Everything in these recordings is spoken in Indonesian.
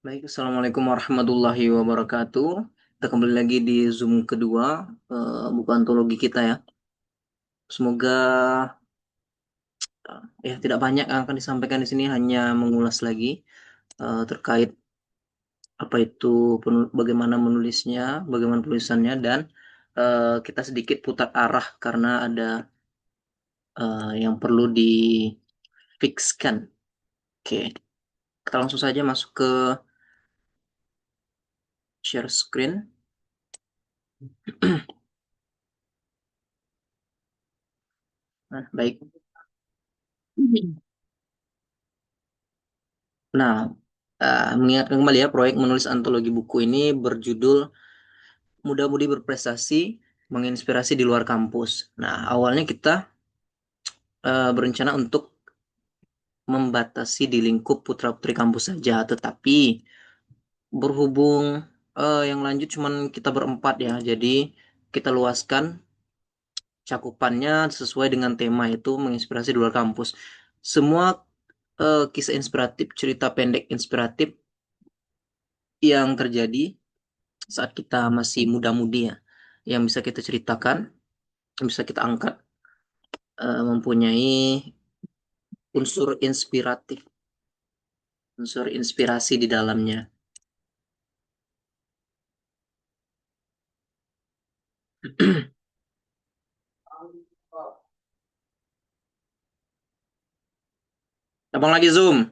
Baik, Assalamualaikum warahmatullahi wabarakatuh. Kita kembali lagi di Zoom kedua, buku antologi kita ya. Semoga ya tidak banyak yang akan disampaikan di sini, hanya mengulas lagi terkait apa itu bagaimana menulisnya, bagaimana tulisannya, dan kita sedikit putar arah karena ada yang perlu difikskan. Oke, kita langsung saja masuk ke share screen. Nah, baik. Nah, mengingatkan kembali ya, proyek menulis antologi buku ini berjudul Muda-Mudi Berprestasi Menginspirasi di Luar Kampus. Nah, awalnya kita berencana untuk membatasi di lingkup putra-putri kampus saja, tetapi berhubung yang lanjut cuman kita berempat ya, jadi kita luaskan cakupannya sesuai dengan tema itu menginspirasi di luar kampus. Semua kisah inspiratif, cerita pendek inspiratif yang terjadi saat kita masih muda-mudi ya, yang bisa kita ceritakan, yang bisa kita angkat, mempunyai unsur inspiratif, unsur inspirasi di dalamnya. Abang lagi zoom,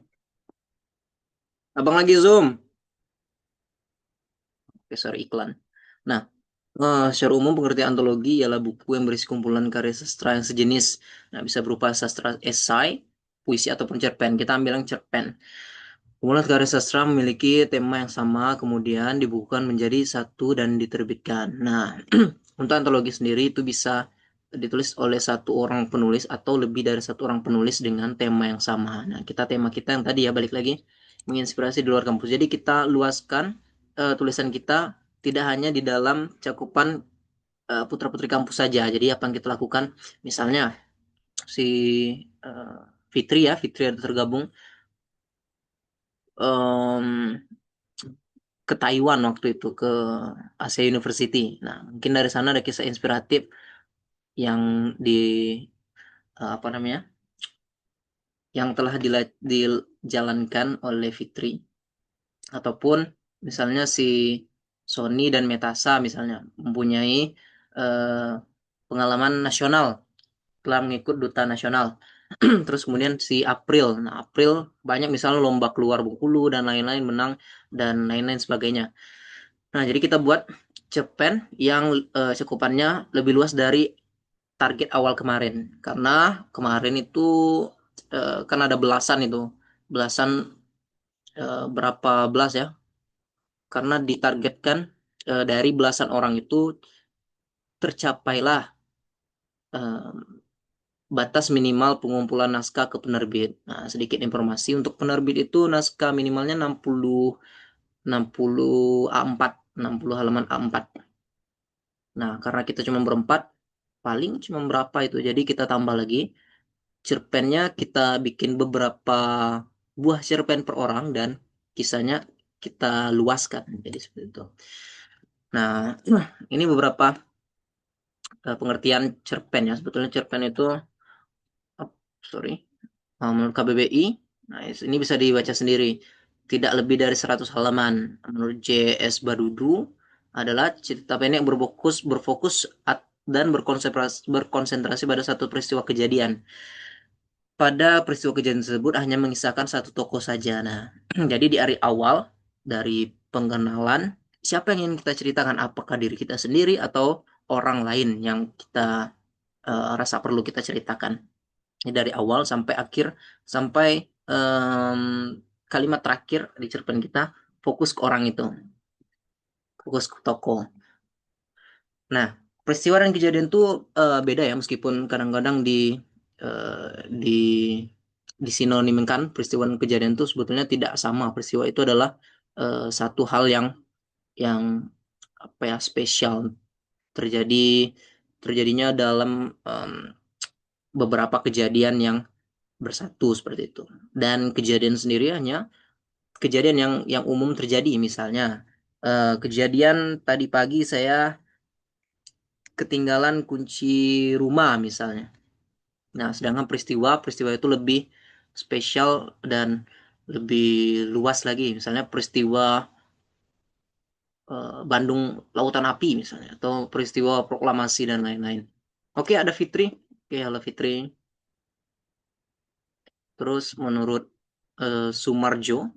abang lagi zoom. Oke, sorry, iklan. Nah, secara umum pengertian antologi ialah buku yang berisi kumpulan karya sastra yang sejenis. Nah, bisa berupa sastra esai, puisi ataupun cerpen. Kita ambil yang cerpen. Kumpulan karya sastra memiliki tema yang sama, kemudian dibukukan menjadi satu dan diterbitkan. Nah, untuk antologi sendiri itu bisa ditulis oleh satu orang penulis atau lebih dari satu orang penulis dengan tema yang sama. Nah, tema kita yang tadi ya, balik lagi, menginspirasi di luar kampus. Jadi kita luaskan tulisan kita tidak hanya di dalam cakupan putra-putri kampus saja. Jadi apa yang kita lakukan, misalnya si Fitri ya, Fitri ada tergabung um, ke Taiwan waktu itu, ke Asia University. Nah, mungkin dari sana ada kisah inspiratif yang apa namanya, yang telah dijalankan oleh Fitri, ataupun misalnya si Sony dan Metasa misalnya mempunyai eh, pengalaman nasional, telah mengikut duta nasional. Terus kemudian si April, nah April banyak misalnya lomba keluar Bengkulu dan lain-lain, menang dan lain-lain sebagainya. Nah, jadi kita buat cerpen yang cakupannya lebih luas dari target awal kemarin. Karena kemarin itu kan ada belasan itu, belasan, berapa belas ya? Karena ditargetkan dari belasan orang itu tercapailah eh, batas minimal pengumpulan naskah ke penerbit. Nah, sedikit informasi untuk penerbit itu naskah minimalnya 60 A4, 60 halaman A4. Nah, karena kita cuma berempat, paling cuma berapa itu. Jadi kita tambah lagi. Cerpennya kita bikin beberapa buah cerpen per orang dan kisahnya kita luaskan. Jadi seperti itu. Nah, ini beberapa pengertian cerpen ya. Sebetulnya cerpen itu, oh, sorry, menurut KBBI, nah ini bisa dibaca sendiri. Tidak lebih dari 100 halaman. Menurut JS Badudu adalah cerita pendek berfokus dan berkonsentrasi pada satu peristiwa kejadian. Pada peristiwa kejadian tersebut hanya mengisahkan satu tokoh saja. Nah, jadi di hari awal dari pengenalan, siapa yang ingin kita ceritakan? Apakah diri kita sendiri atau orang lain yang kita rasa perlu kita ceritakan? Ini dari awal sampai akhir, sampai em, kalimat terakhir di cerpen kita, fokus ke orang itu, fokus ke tokoh. Nah, peristiwa dan kejadian itu beda ya, meskipun kadang-kadang di disinonimkan peristiwa dan kejadian itu sebetulnya tidak sama. Peristiwa itu adalah satu hal yang apa ya, spesial, terjadi terjadinya dalam beberapa kejadian yang bersatu seperti itu. Dan kejadian sendiri hanya kejadian yang umum terjadi, misalnya kejadian tadi pagi saya ketinggalan kunci rumah misalnya. Nah, sedangkan peristiwa itu lebih spesial dan lebih luas lagi. Misalnya peristiwa Bandung Lautan Api misalnya, atau peristiwa proklamasi dan lain-lain. Oke, ada Fitri. Oke, halo Fitri. Terus menurut Sumarjo,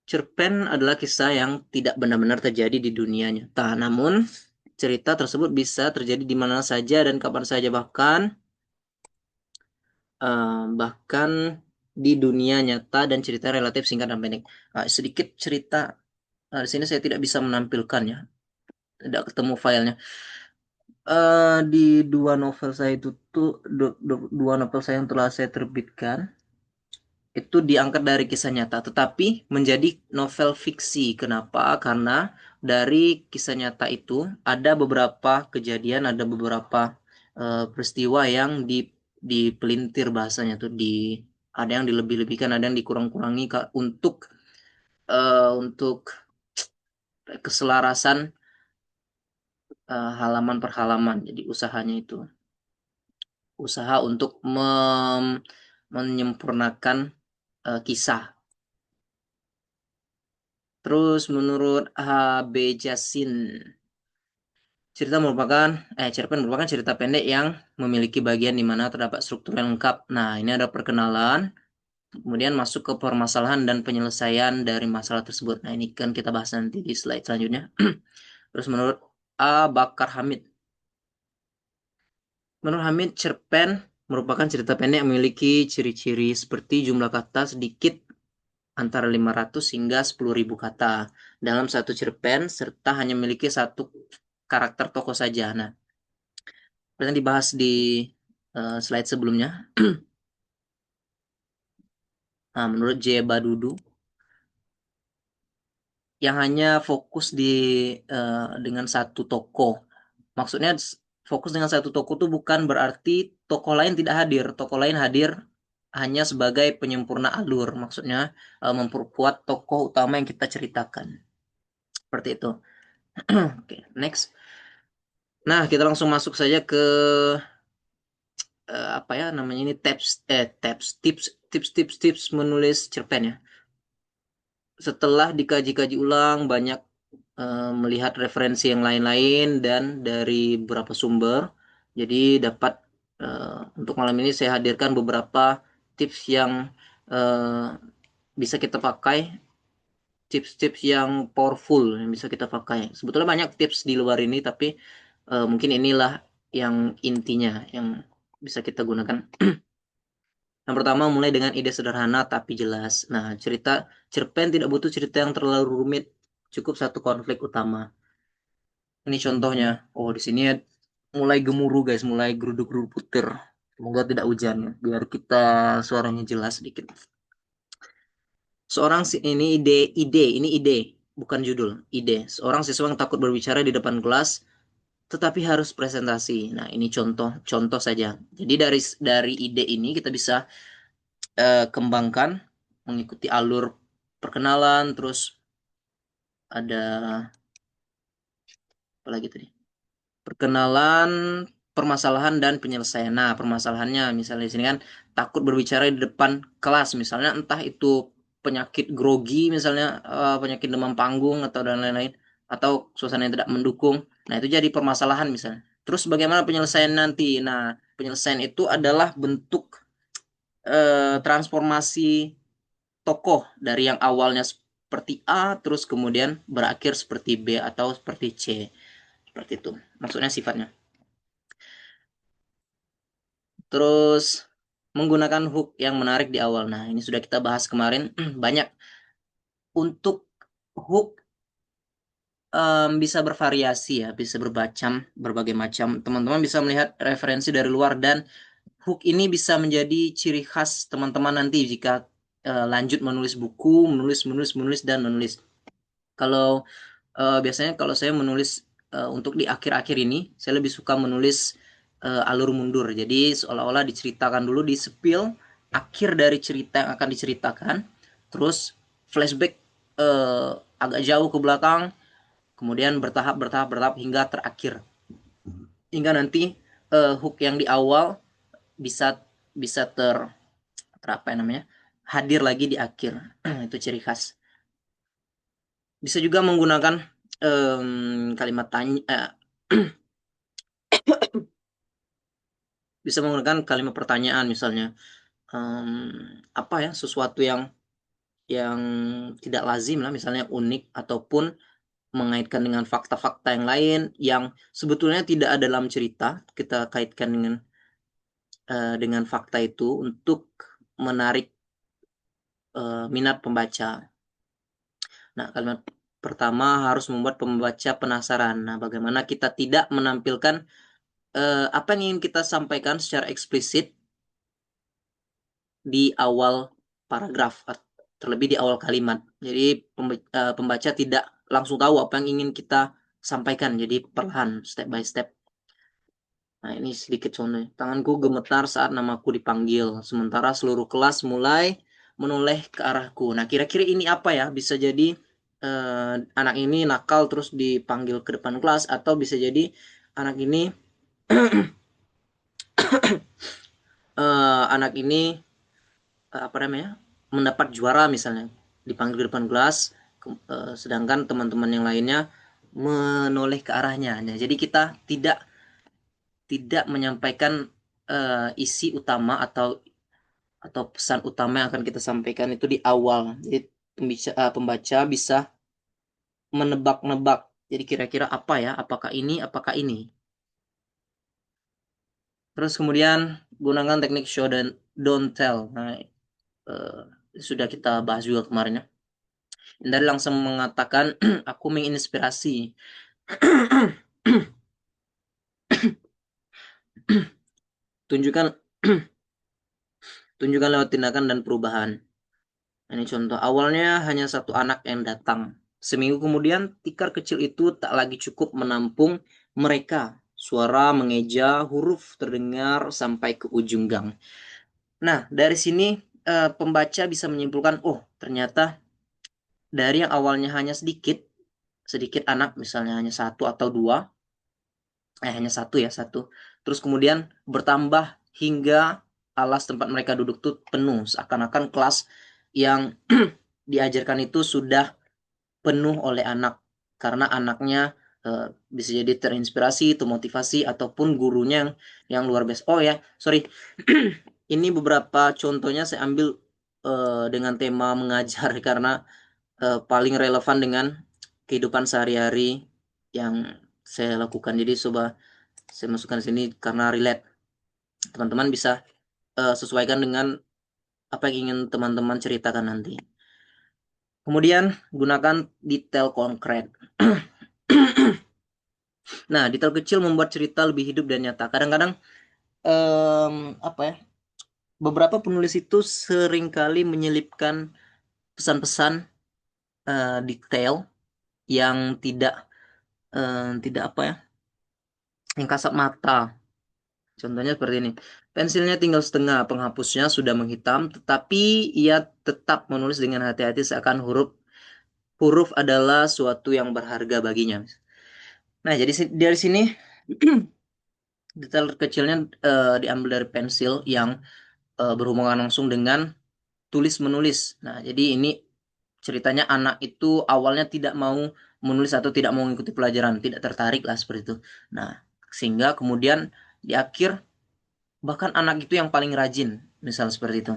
cerpen adalah kisah yang tidak benar-benar terjadi di dunia nyata. Namun, cerita tersebut bisa terjadi di mana saja dan kapan saja, bahkan di dunia nyata, dan cerita relatif singkat dan pendek. Sedikit cerita. Di sini saya tidak bisa menampilkannya, tidak ketemu filenya. Di dua novel saya itu tuh dua novel saya yang telah saya terbitkan itu diangkat dari kisah nyata, tetapi menjadi novel fiksi. Kenapa? Karena dari kisah nyata itu ada beberapa kejadian, ada beberapa peristiwa yang dipelintir, bahasanya tuh ada yang dilebih-lebihkan, ada yang dikurang-kurangi untuk keselarasan halaman per halaman. Jadi usahanya itu usaha untuk menyempurnakan kisah. Terus menurut HB Jasin, cerpen merupakan cerita pendek yang memiliki bagian di mana terdapat struktur yang lengkap. Nah, ini ada perkenalan, kemudian masuk ke permasalahan dan penyelesaian dari masalah tersebut. Nah, ini kan kita bahas nanti di slide selanjutnya. Terus menurut A. Bakar Hamid, menurut Hamid, cerpen merupakan cerita pendek yang memiliki ciri-ciri seperti jumlah kata sedikit antara 500 hingga 10.000 kata dalam satu cerpen, serta hanya memiliki satu karakter tokoh saja. Nah, seperti yang dibahas di slide sebelumnya. Nah, menurut J. Badudu, yang hanya fokus dengan satu tokoh. Maksudnya fokus dengan satu tokoh itu bukan berarti tokoh lain tidak hadir. Tokoh lain hadir hanya sebagai penyempurna alur. Maksudnya memperkuat tokoh utama yang kita ceritakan. Seperti itu. Oke, next. Nah, kita langsung masuk saja ke apa ya namanya ini, tips menulis cerpen ya. Setelah dikaji-kaji ulang, banyak melihat referensi yang lain-lain dan dari beberapa sumber, jadi dapat untuk malam ini saya hadirkan beberapa tips yang uh, bisa kita pakai, tips-tips yang powerful yang bisa kita pakai. Sebetulnya banyak tips di luar ini, tapi mungkin inilah yang intinya yang bisa kita gunakan. Yang pertama, mulai dengan ide sederhana tapi jelas. Nah, cerpen tidak butuh cerita yang terlalu rumit, cukup satu konflik utama. Ini contohnya. Oh, di sini mulai gemuruh guys, mulai geruduk-geruduk puter. Semoga tidak hujan ya, biar kita suaranya jelas sedikit. Ini ide, bukan judul, ide. Seorang siswa yang takut berbicara di depan kelas, tetapi harus presentasi. Nah, ini contoh saja. Jadi dari ide ini kita bisa kembangkan mengikuti alur perkenalan, terus ada apa lagi tadi? Perkenalan, permasalahan dan penyelesaian. Nah, permasalahannya misalnya di sini kan takut berbicara di depan kelas, misalnya entah itu penyakit grogi, misalnya penyakit demam panggung atau dan lain-lain, atau suasana yang tidak mendukung. Nah, itu jadi permasalahan misalnya. Terus bagaimana penyelesaian nanti? Nah, penyelesaian itu adalah bentuk transformasi tokoh dari yang awalnya seperti A terus kemudian berakhir seperti B atau seperti C. Seperti itu. Maksudnya sifatnya. Terus menggunakan hook yang menarik di awal. Nah, ini sudah kita bahas kemarin. Banyak untuk hook bisa bervariasi ya, bisa berbagai macam. Teman-teman bisa melihat referensi dari luar, dan hook ini bisa menjadi ciri khas teman-teman nanti jika lanjut menulis buku, menulis dan menulis. Kalau biasanya kalau saya menulis untuk di akhir-akhir ini, saya lebih suka menulis alur mundur. Jadi seolah-olah diceritakan dulu, di spill akhir dari cerita yang akan diceritakan, terus flashback agak jauh ke belakang, kemudian bertahap hingga terakhir, hingga nanti hook yang di awal bisa bisa ter apa namanya, hadir lagi di akhir. Itu ciri khas. Bisa juga menggunakan kalimat tanya, bisa menggunakan kalimat pertanyaan misalnya, apa ya, sesuatu yang tidak lazim lah, misalnya unik, ataupun mengaitkan dengan fakta-fakta yang lain yang sebetulnya tidak ada dalam cerita, kita kaitkan dengan fakta itu untuk menarik minat pembaca. Nah, kalimat pertama harus membuat pembaca penasaran. Nah, bagaimana kita tidak menampilkan apa yang ingin kita sampaikan secara eksplisit di awal paragraf, terlebih di awal kalimat. Jadi pembaca tidak langsung tahu apa yang ingin kita sampaikan. Jadi perlahan, step by step. Nah, ini sedikit contohnya. Tanganku gemetar saat namaku dipanggil, sementara seluruh kelas mulai menoleh ke arahku. Nah, kira-kira ini apa ya? Bisa jadi anak ini nakal terus dipanggil ke depan kelas, atau bisa jadi anak ini anak ini apa namanya, mendapat juara misalnya, dipanggil ke depan kelas, sedangkan teman-teman yang lainnya menoleh ke arahnya. Nah, jadi kita tidak menyampaikan isi utama atau pesan utama yang akan kita sampaikan itu di awal. Jadi pembaca bisa menebak-nebak. Jadi kira-kira apa ya? Apakah ini? Apakah ini? Terus kemudian gunakan teknik show dan don't tell. Nah, sudah kita bahas juga kemarin ya. Hindari langsung mengatakan aku menginspirasi. tunjukkan tunjukkan lewat tindakan dan perubahan. Ini contoh, awalnya hanya satu anak yang datang. Seminggu kemudian, tikar kecil itu tak lagi cukup menampung mereka. Suara mengeja, huruf terdengar sampai ke ujung gang. Nah, dari sini pembaca bisa menyimpulkan, oh ternyata dari yang awalnya hanya sedikit anak, misalnya hanya satu atau dua, hanya satu ya, satu. Terus kemudian bertambah hingga alas tempat mereka duduk tuh penuh, seakan-akan kelas yang diajarkan itu sudah penuh oleh anak, karena anaknya bisa jadi terinspirasi, termotivasi, ataupun gurunya yang luar biasa. Oh ya, sorry, ini beberapa contohnya saya ambil dengan tema mengajar karena paling relevan dengan kehidupan sehari-hari yang saya lakukan. Jadi coba saya masukkan di sini karena relate. Teman-teman bisa sesuaikan dengan apa yang ingin teman-teman ceritakan nanti. Kemudian gunakan detail konkret. Nah, detail kecil membuat cerita lebih hidup dan nyata. Kadang-kadang apa ya? Beberapa penulis itu seringkali menyelipkan pesan-pesan detail yang tidak apa ya? Yang kasat mata. Contohnya seperti ini. Pensilnya tinggal setengah, penghapusnya sudah menghitam, tetapi ia tetap menulis dengan hati-hati seakan huruf huruf adalah suatu yang berharga baginya. Nah, jadi dari sini detail kecilnya diambil dari pensil yang berhubungan langsung dengan tulis menulis. Nah, jadi ini ceritanya anak itu awalnya tidak mau menulis atau tidak mau mengikuti pelajaran, tidak tertarik lah seperti itu. Nah, sehingga kemudian di akhir bahkan anak itu yang paling rajin, misal seperti itu.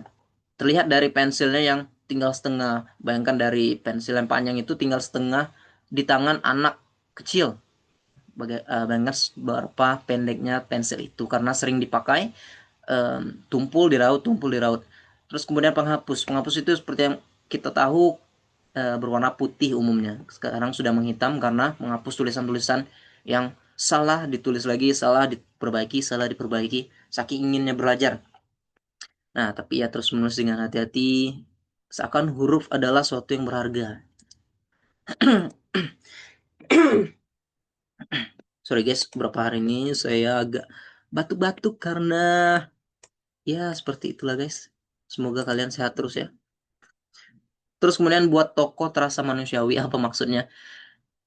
Terlihat dari pensilnya yang tinggal setengah. Bayangkan dari pensil yang panjang itu tinggal setengah di tangan anak kecil. Bayangkan berapa pendeknya pensil itu karena sering dipakai, tumpul di raut. Terus kemudian penghapus itu seperti yang kita tahu berwarna putih umumnya. Sekarang sudah menghitam karena menghapus tulisan-tulisan yang salah ditulis lagi, salah diperbaiki, saking inginnya belajar. Nah, tapi ia terus menulis dengan hati-hati, seakan huruf adalah suatu yang berharga. Sorry guys, beberapa hari ini saya agak batuk-batuk karena ya seperti itulah guys. Semoga kalian sehat terus ya. Terus kemudian buat tokoh terasa manusiawi, apa maksudnya?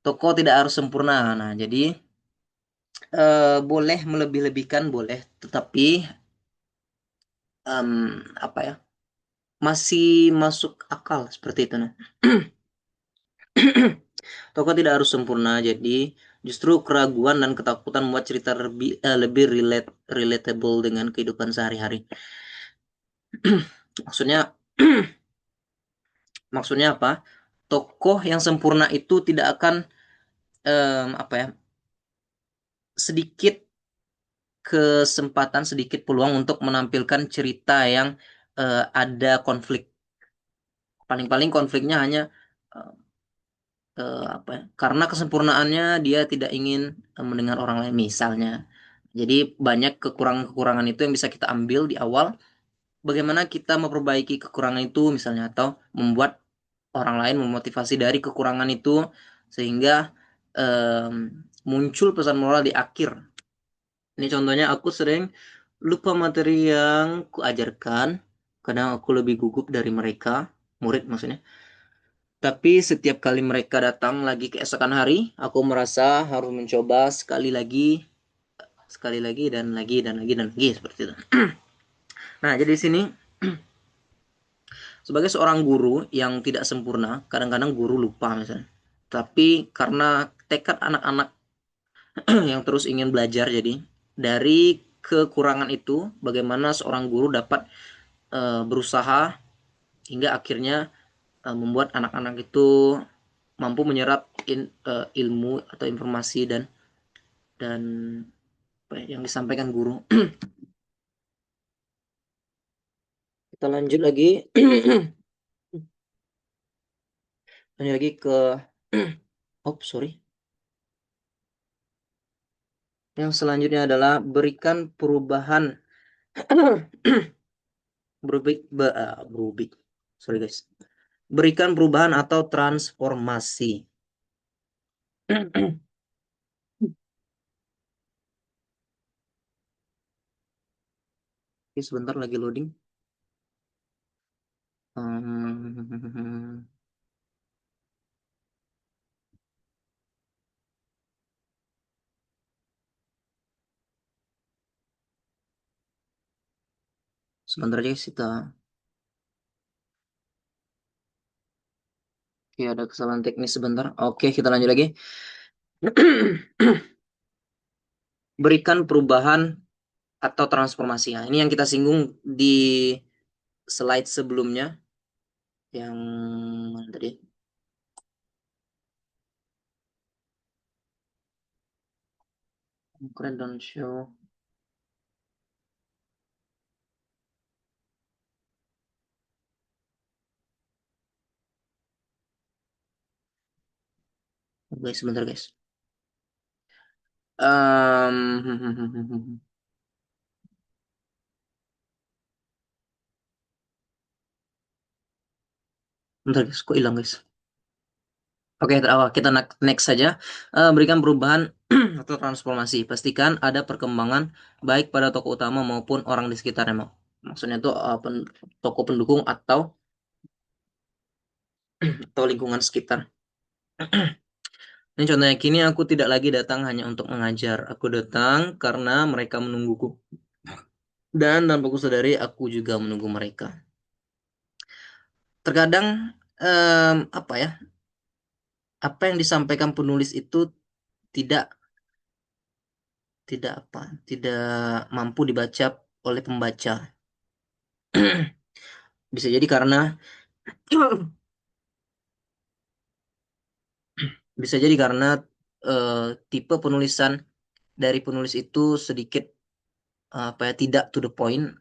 Tokoh tidak harus sempurna. Nah, jadi boleh melebih-lebihkan, boleh, tetapi em, apa ya? Masih masuk akal seperti itu. Nah, tokoh tidak harus sempurna, jadi justru keraguan dan ketakutan membuat cerita lebih relatable dengan kehidupan sehari-hari. Maksudnya, maksudnya apa? Tokoh yang sempurna itu tidak akan apa ya? Sedikit kesempatan, sedikit peluang untuk menampilkan cerita yang ada konflik. Paling-paling konfliknya hanya eh, apa ya? Karena kesempurnaannya dia tidak ingin mendengar orang lain misalnya. Jadi banyak kekurangan-kekurangan itu yang bisa kita ambil di awal. Bagaimana kita memperbaiki kekurangan itu misalnya atau membuat orang lain memotivasi dari kekurangan itu sehingga em, muncul pesan moral di akhir. Ini contohnya aku sering lupa materi yang kuajarkan. Kadang aku lebih gugup dari mereka, murid maksudnya. Tapi setiap kali mereka datang lagi keesokan hari, aku merasa harus mencoba sekali lagi dan lagi dan lagi dan lagi seperti itu. Nah, jadi di sini sebagai seorang guru yang tidak sempurna, kadang-kadang guru lupa misalnya. Tapi karena tekad anak-anak yang terus ingin belajar, jadi dari kekurangan itu, bagaimana seorang guru dapat berusaha hingga akhirnya membuat anak-anak itu mampu menyerap ilmu atau informasi dan apa ya, yang disampaikan guru. Kita lanjut lagi, lanjut lagi ke, oh sorry, yang selanjutnya adalah berikan perubahan, berubik, sorry guys, berikan perubahan atau transformasi. Oke, sebentar lagi loading. Hmm, sebentar aja guys, kita, oke, ada kesalahan teknis sebentar. Oke, kita lanjut lagi. Berikan perubahan atau transformasi. Nah, ini yang kita singgung di slide sebelumnya, yang mana tadi? Keren don't show. Guys, sebentar guys. Bentar guys, kok hilang guys? Oke, kita next saja. Berikan perubahan atau transformasi. Pastikan ada perkembangan baik pada tokoh utama maupun orang di sekitarnya. Maksudnya itu tokoh pendukung atau lingkungan sekitar. Ini contohnya, kini aku tidak lagi datang hanya untuk mengajar. Aku datang karena mereka menungguku. Dan tanpa kusadari aku juga menunggu mereka. Terkadang apa ya? Apa yang disampaikan penulis itu tidak tidak apa? Tidak mampu dibaca oleh pembaca. Bisa jadi karena bisa jadi karena tipe penulisan dari penulis itu sedikit apa ya, tidak to the point,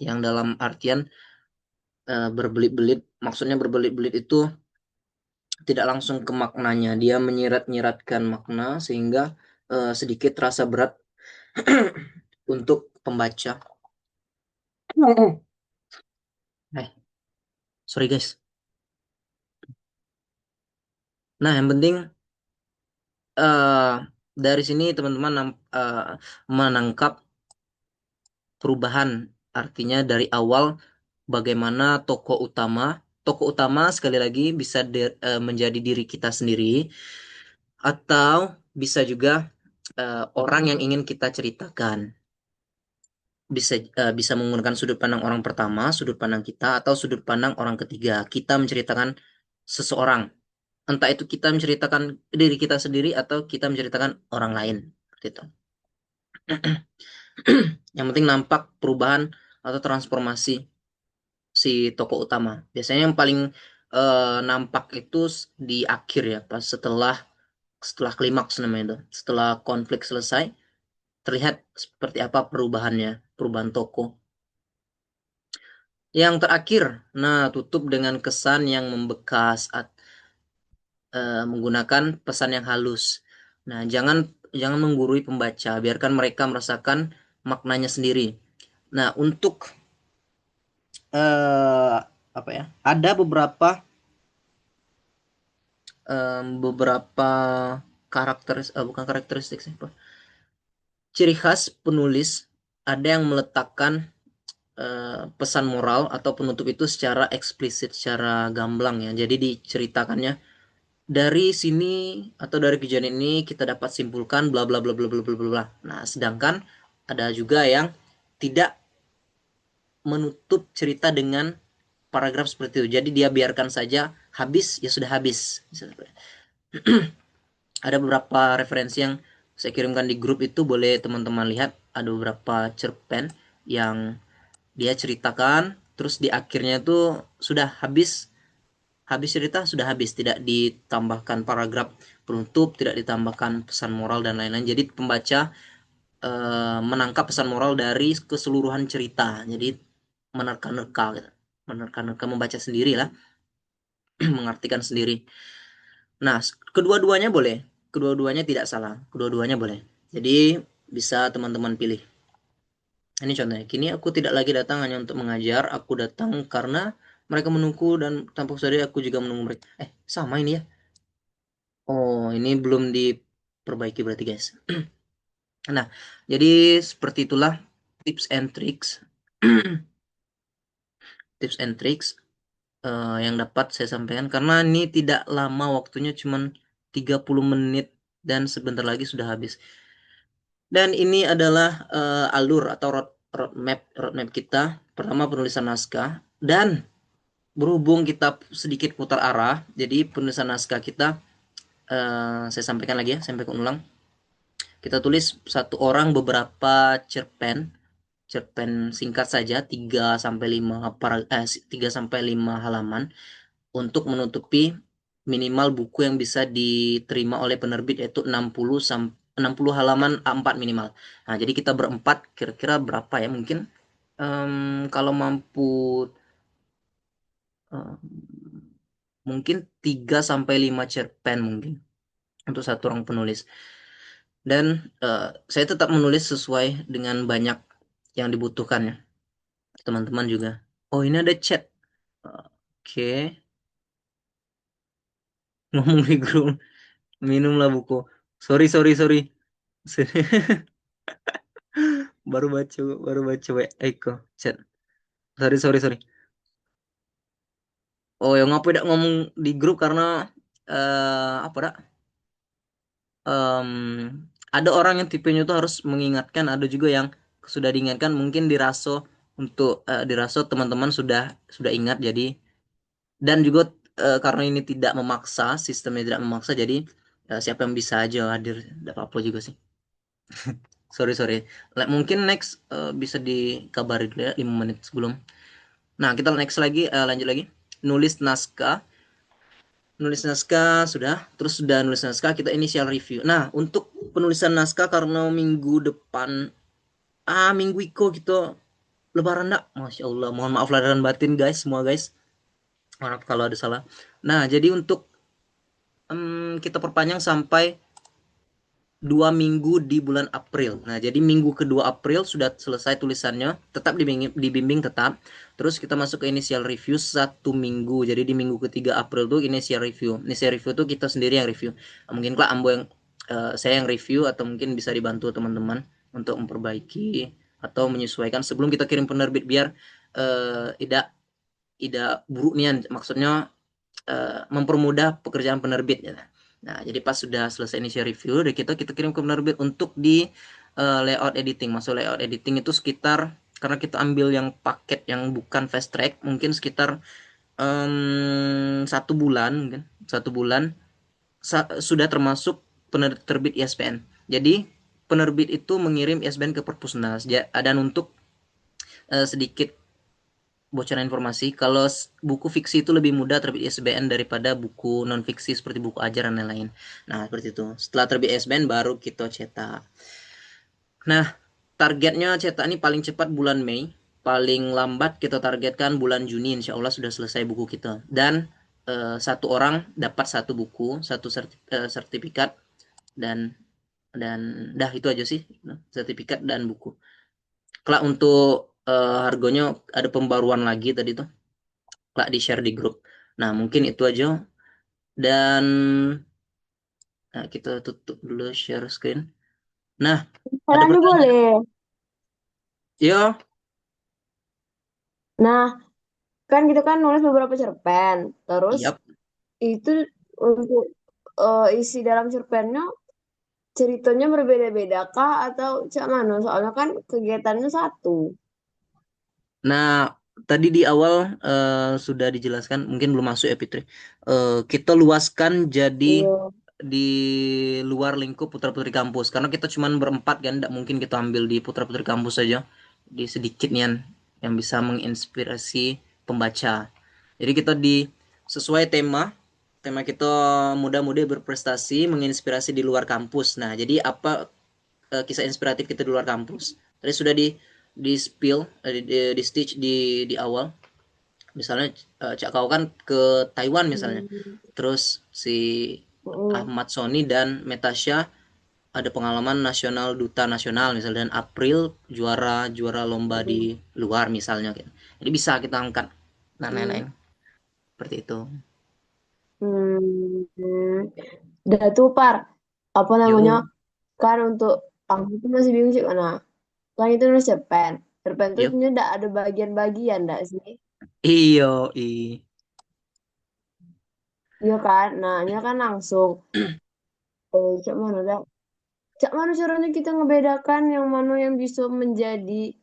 yang dalam artian berbelit-belit. Maksudnya berbelit-belit itu tidak langsung ke maknanya, dia menyirat-nyiratkan makna sehingga sedikit terasa berat untuk pembaca. Eh, sorry guys. Nah, yang penting eh dari sini teman-teman menangkap perubahan, artinya dari awal bagaimana tokoh utama sekali lagi bisa menjadi diri kita sendiri, atau bisa juga orang yang ingin kita ceritakan. Bisa menggunakan sudut pandang orang pertama, sudut pandang kita, atau sudut pandang orang ketiga. Kita menceritakan seseorang. Entah itu kita menceritakan diri kita sendiri atau kita menceritakan orang lain. Seperti itu. Yang penting nampak perubahan atau transformasi si tokoh utama. Biasanya yang paling nampak itu di akhir ya, pas setelah klimaks namanya itu. Setelah konflik selesai, terlihat seperti apa perubahan tokoh. Yang terakhir, nah tutup dengan kesan yang membekas, menggunakan pesan yang halus. Nah, jangan menggurui pembaca, biarkan mereka merasakan maknanya sendiri. Nah, untuk apa ya? Ada beberapa bukan karakteristik sih, ciri khas penulis. Ada yang meletakkan pesan moral atau penutup itu secara eksplisit, secara gamblang ya. Jadi diceritakannya dari sini atau dari kejadian ini kita dapat simpulkan bla bla bla bla bla bla bla. Nah, sedangkan ada juga yang tidak menutup cerita dengan paragraf seperti itu. Jadi dia biarkan saja, habis ya sudah habis. Ada beberapa referensi yang saya kirimkan di grup itu, boleh teman-teman lihat. Ada beberapa cerpen yang dia ceritakan, terus di akhirnya itu sudah habis cerita, sudah habis, tidak ditambahkan paragraf penutup, tidak ditambahkan pesan moral dan lain-lain. Jadi pembaca menangkap pesan moral dari keseluruhan cerita. Jadi menerka-nerka gitu. Menerka-nerka, membaca sendiri lah. Mengartikan sendiri. Nah, kedua-duanya tidak salah, kedua-duanya boleh. Jadi bisa teman-teman pilih. Ini contohnya, kini aku tidak lagi datang hanya untuk mengajar, aku datang karena mereka menunggu dan tanpa sadar aku juga menunggu mereka. Sama ini ya. Oh, ini belum diperbaiki berarti guys. Nah, jadi seperti itulah tips and tricks tips and tricks yang dapat saya sampaikan, karena ini tidak lama waktunya, cuman 30 menit dan sebentar lagi sudah habis. Dan ini adalah alur atau roadmap kita. Pertama, penulisan naskah, dan berhubung kita sedikit putar arah, jadi penulisan naskah kita saya sampaikan lagi ya, sampaikan ulang. Kita tulis satu orang beberapa cerpen singkat saja, 3 sampai 5 halaman, untuk menutupi minimal buku yang bisa diterima oleh penerbit, yaitu 60 halaman A4 minimal. Nah, jadi kita berempat kira-kira berapa ya, mungkin kalau mampu mungkin 3 sampai 5 cerpen mungkin untuk satu orang penulis. Dan saya tetap menulis sesuai dengan banyak yang dibutuhkannya. Teman-teman juga. Oh, ini ada chat. Oke. Ngomong di grup. Minumlah buku. Sorry. baru baca Eko chat. Sorry. Oh, yang ngapa tidak ngomong di grup karena apa dak? Ada orang yang tipenya itu harus mengingatkan, ada juga yang sudah diingatkan, mungkin diraso untuk diraso teman-teman sudah ingat. Jadi, dan juga karena ini tidak memaksa, sistemnya tidak memaksa, jadi siapa yang bisa aja hadir, tidak apa-apa juga sih. Sorry. Mungkin next bisa dikabari dulu ya, 5 menit sebelum. Nah, kita lanjut lagi. Nulis naskah sudah, terus sudah nulis naskah, kita initial review. Nah, untuk penulisan naskah, karena minggu depan minggu iko gitu lebaran dak, Masya Allah, mohon maaf lahir dan batin guys, semua guys, maaf kalau ada salah. Nah, jadi untuk kita perpanjang sampai 2 minggu di bulan April. Nah, jadi minggu kedua April sudah selesai tulisannya, tetap dibimbing tetap. Terus kita masuk ke initial review 1 minggu. Jadi di minggu ketiga April tuh initial review. Initial review tuh kita sendiri yang review. Mungkin lah Ambo yang saya yang review, atau mungkin bisa dibantu teman-teman untuk memperbaiki atau menyesuaikan sebelum kita kirim penerbit, biar tidak buruk nian, maksudnya mempermudah pekerjaan penerbit ya. Nah, jadi pas sudah selesai initial review dari kita kirim ke penerbit untuk di layout editing. Masuk layout editing itu sekitar, karena kita ambil yang paket yang bukan fast track, mungkin sekitar 1 bulan, mungkin 1 bulan sudah termasuk penerbit ISBN. Jadi penerbit itu mengirim ISBN ke Perpusnas. Dan untuk sedikit bocoran informasi, kalau buku fiksi itu lebih mudah terbit ISBN daripada buku non fiksi seperti buku ajar dan lain-lain. Nah, seperti itu. Setelah terbit ISBN baru kita cetak. Nah, targetnya cetak ini paling cepat bulan Mei, paling lambat kita targetkan bulan Juni, insya Allah sudah selesai buku kita. Dan satu orang dapat satu buku, satu sertifikat, dan dah itu aja sih, sertifikat dan buku. Kelak untuk harganya ada pembaruan lagi tadi tuh, kelak di share di grup. Nah, mungkin itu aja. Dan kita tutup dulu share screen. Nah, ada Caranya pertanyaan? boleh. Yo, Nah, kan kita kan nulis beberapa cerpen. Terus yap. itu untuk isi dalam cerpennya ceritanya berbeda-beda kah atau cak mana? Soalnya kan kegiatannya satu. Nah, tadi di awal sudah dijelaskan, mungkin belum masuk ya Fitri. Kita luaskan jadi Iya. di luar lingkup putra-putri kampus, karena kita cuma berempat kan, tidak mungkin kita ambil di putra-putri kampus saja. Di sedikit nih yang bisa menginspirasi pembaca. Jadi kita sesuai tema, kita muda-mudi berprestasi, menginspirasi di luar kampus. Nah, jadi apa kisah inspiratif kita di luar kampus? Tadi sudah di spill, di stitch di awal. Misalnya Cak Kau kan ke Taiwan misalnya. Hmm. Terus si Mm. Ahmad Sony dan Metasha ada pengalaman nasional, duta nasional misalnya, dan April juara juara lomba Mm. di luar misalnya gitu. Jadi bisa kita angkat dan Hmm. lain-lain seperti itu. Hmm. Dah tuh par apa namanya Yuk, kan untuk aku tuh masih bingung sih karena kan itu nulis cerpen. Cerpen tuh yuk. sebenarnya udah ada bagian-bagian dah sih. Iyo, i. Iya kan? Nah, ini kan langsung. Cak mana dah? Cak mana caranya kita ngebedakan yang mana yang bisa menjadi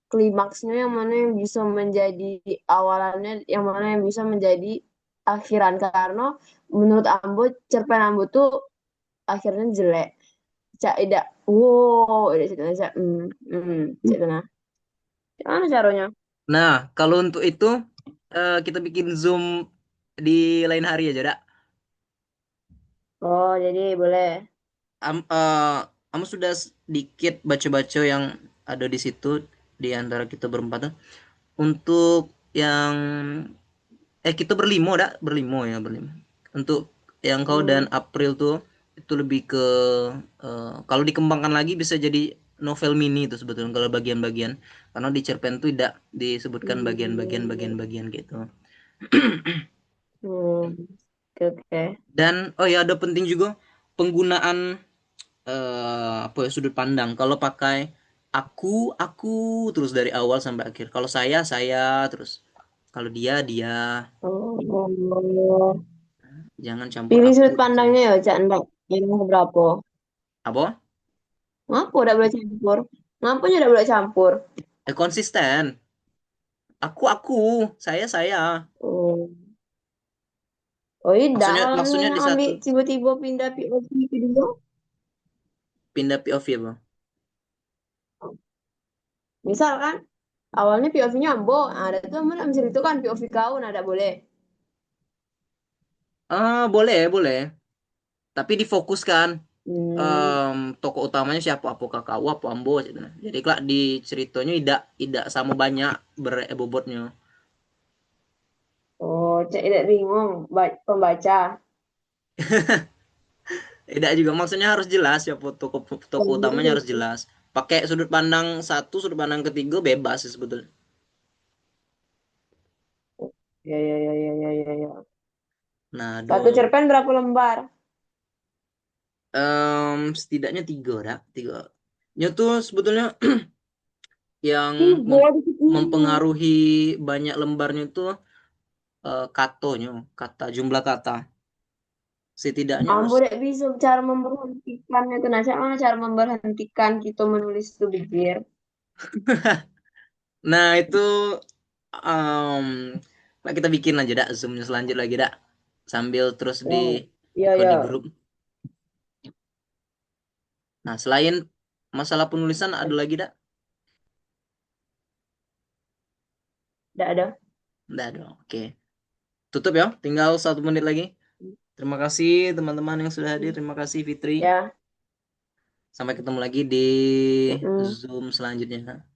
klimaksnya, yang mana yang bisa menjadi awalannya, yang mana yang bisa menjadi akhiran. Karena menurut Ambo, cerpen Ambo tuh akhirnya jelek. Cak tidak, wow, tidak cak cak, cak nah. Cak mana caranya? Nah, kalau untuk itu kita bikin Zoom di lain hari aja, dak. Oh, jadi boleh. Kamu sudah sedikit baca-baca yang ada di situ di antara kita berempat tuh. Untuk yang kita berlimo, dak, berlimo ya, berlimo. Untuk yang kau dan Hmm. April tuh itu lebih ke kalau dikembangkan lagi bisa jadi novel mini itu sebetulnya kalau bagian-bagian, karena di cerpen tuh tidak disebutkan Hmm. bagian-bagian gitu. Hmm. Oke, oke. Dan oh ya, ada penting juga penggunaan apa ya, sudut pandang. Kalau pakai aku terus dari awal sampai akhir. Kalau saya terus. Kalau dia, Oh. jangan campur Pilih aku sudut dan saya. pandangnya ya, Cak. Ndak. Yang berapa? Apa? Ngapa udah boleh campur? Ngapa udah boleh campur? Konsisten. Aku, saya. Oh, oh tidak. Maksudnya Kalau maksudnya misalnya di ambil satu tiba-tiba pindah POV kedua, pindah POV ya, Bang. misalkan awalnya POV-nya Ambo, nah, ada tuh mana bisa itu kan POV kau, nah ada boleh. Boleh, boleh. Tapi difokuskan Hmm. tokoh utamanya siapa, apakah kau apa ambo gitu. Jadi kelak di ceritanya tidak tidak sama banyak berebobotnya. Oh, Cak tidak bingung, pembaca. Tidak juga, maksudnya harus jelas ya, tokoh tokoh utamanya harus jelas. Pakai sudut pandang satu, sudut pandang ketiga bebas sih sebetulnya. Ya, ya, ya, ya, ya, ya, ya. Nah, Satu cerpen berapa lembar? setidaknya tiga, dah tiga. Nya tuh sebetulnya yang Tiga di sini. mempengaruhi banyak lembarnya itu kata jumlah kata. Setidaknya Ambo dek bisa cara memberhentikan itu. Nah, cak mana cara memberhentikan kita menulis itu bibir? nah itu um, lah kita bikin aja dak zoomnya selanjut lagi dak sambil terus di Oh, iya ikut ya. di grup. Nah selain masalah penulisan ada lagi dak? Tidak ada. Nggak ada. Oke. Tutup ya. Tinggal 1 menit lagi. Terima kasih teman-teman yang sudah hadir. Terima kasih Fitri. Ya. Sampai ketemu lagi di Mm-mm. Zoom selanjutnya.